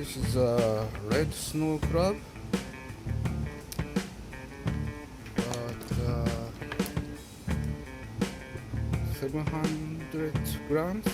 This is a red snow crab at 700 grams.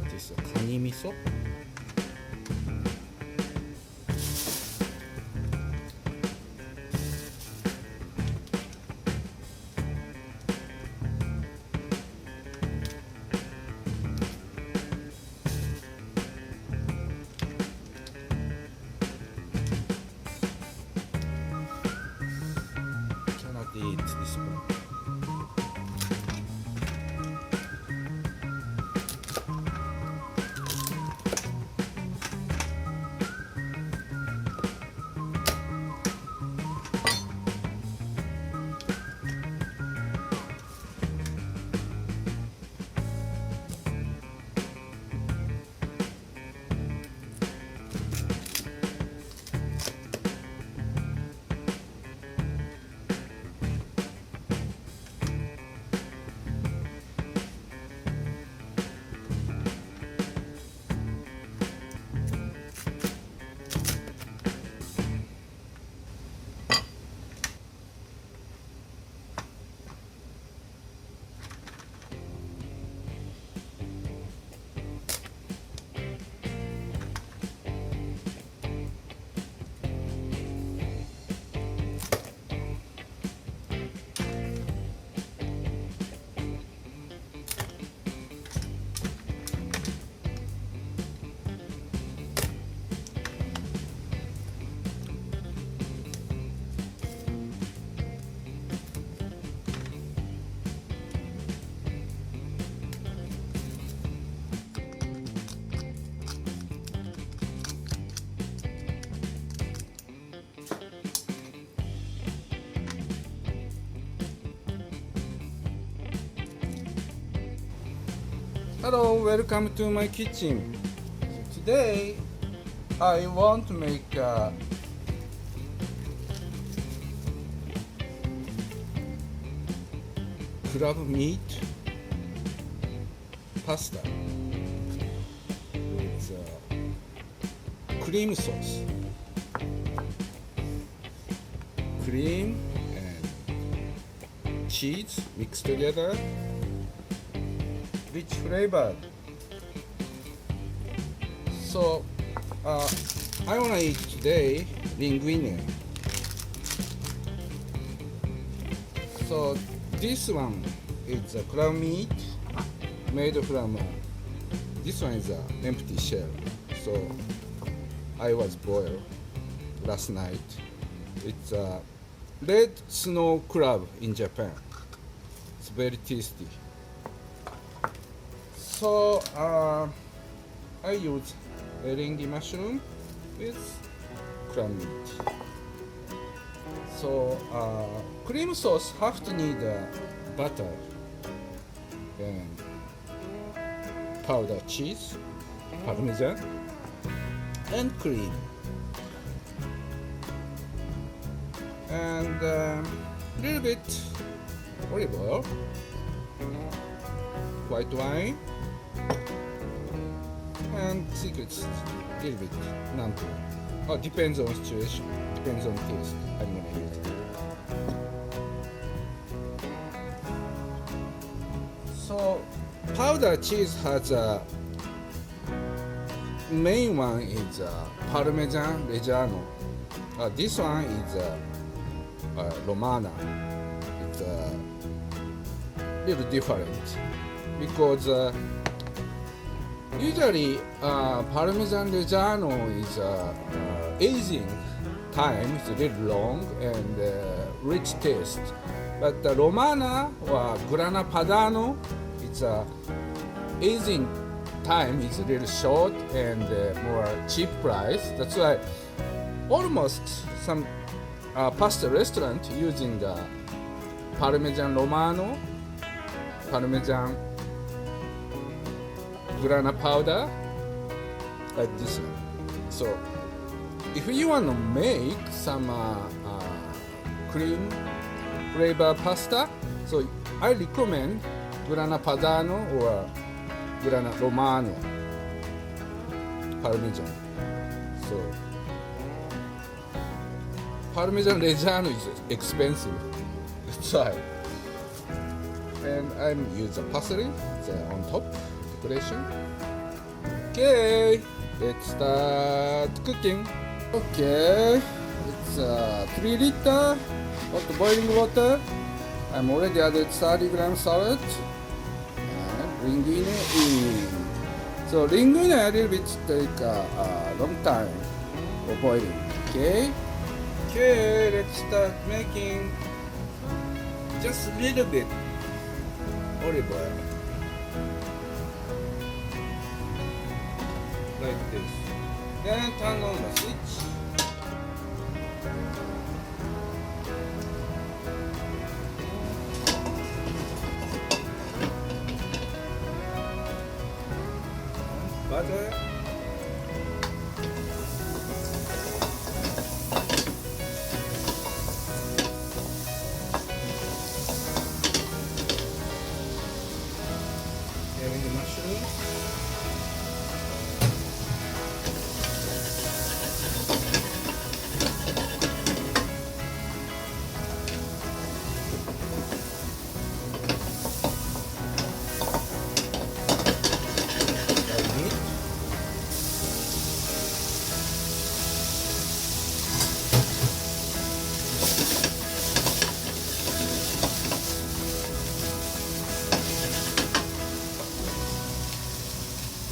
This is kani miso. Cannot eat this one. Hello, welcome to my kitchen. Today I want to make crab meat pasta with cream sauce. Cream and cheese mixed together. Rich flavored. So I wanna eat today linguine. So this one is a crab meat made from this one is an empty shell. So I was boiled last night. It's a red snow crab in Japan. It's very tasty. So I use erengi mushroom with crab meat. So cream sauce have to need butter and powdered cheese, parmesan, and cream, and little bit olive oil, white wine, and secrets little bit nampu. Oh, depends on situation, depends on taste. I'm gonna use it. So powdered cheese has a main one is Parmesan Reggiano. This one is Romana. It's a little different because usually Parmesan Reggiano is aging time is a little long and rich taste, but Romana or Grana Padano, it's aging time is a little short and more cheap price. That's why almost some pasta restaurant using Parmesan Romano, Parmesan grana powder, like this one. So if you want to make some cream flavor pasta, so I recommend grana padano or grana romano Parmesan. So Parmesan Reggiano is expensive. Try. And I'm using parsley on top decoration. Okay, let's start cooking. Okay, it's 3 liter of boiling water. I'm already added 30 gram salt and linguine in. So linguine a little bit take a long time for boiling. Okay, let's start making just a little bit olive oil like this. Then turn on the switch. Butter. Adding the mushrooms.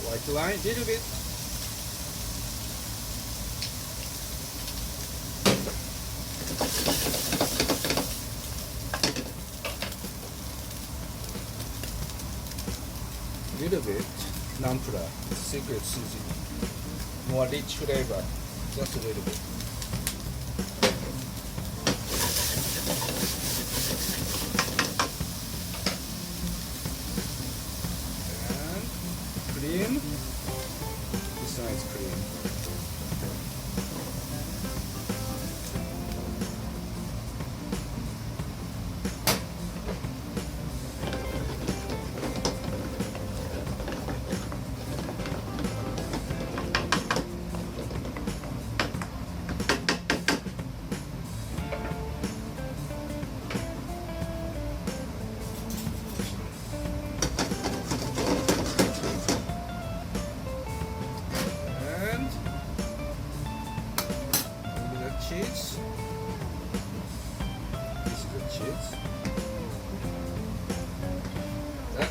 White wine, little bit. Little bit naan-pura, secret seasoning. More rich flavor, just a little bit. Cream. This one is cream. Cheese. This is the cheese. That.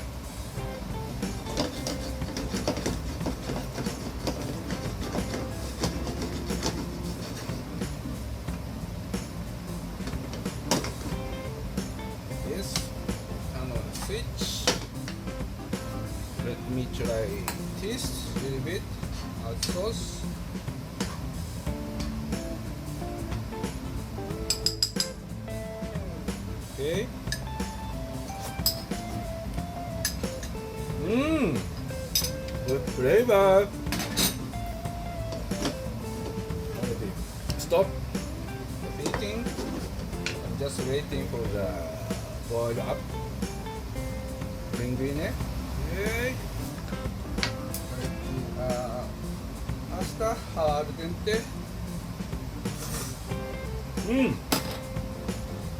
Yes. Turn on the switch. Let me try taste a little bit. Add sauce. Okay. Good flavor. Stop the beating. I'm just waiting for the boil up. Linguine. Okay. Pasta al dente.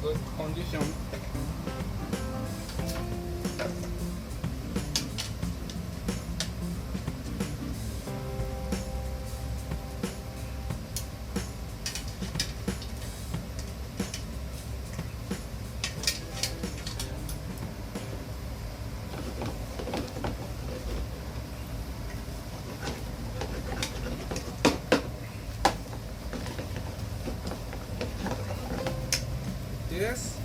Good condition. Yes.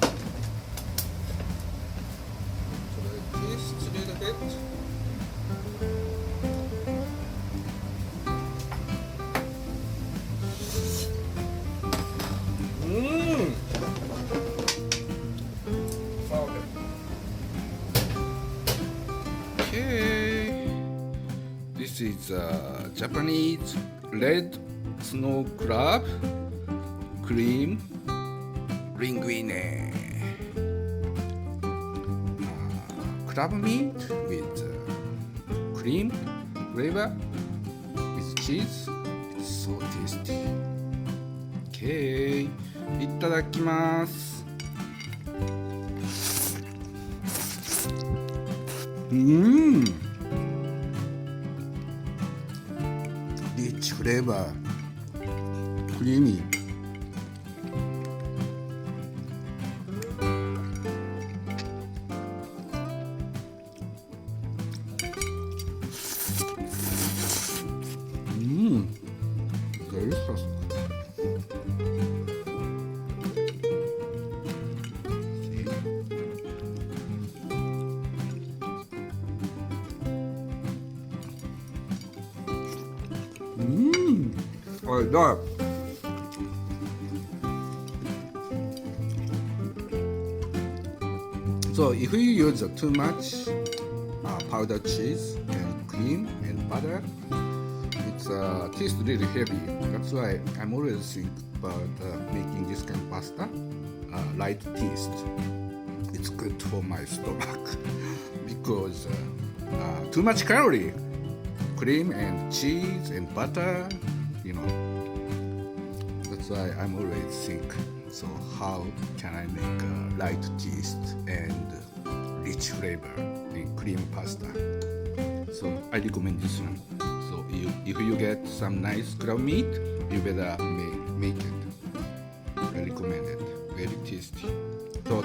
This is Japanese red snow crab cream linguine. Crab meat with cream flavor with cheese. It's so tasty. Okay, いただきます。Rich flavor, creamy. Delicious. Like that. So if you use too much powdered cheese and cream and butter, it's tastes really heavy. That's why I'm always think about making this kind of pasta light taste. It's good for my stomach because too much calorie, cream and cheese and butter, you know. That's why I'm always think. So how can I make a light taste and rich flavor in cream pasta? So I recommend this one. So if you get some nice ground meat, you better make it. I recommend it. Very tasty. So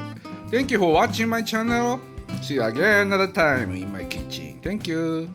thank you for watching my channel. See you again another time in my kitchen. Thank you.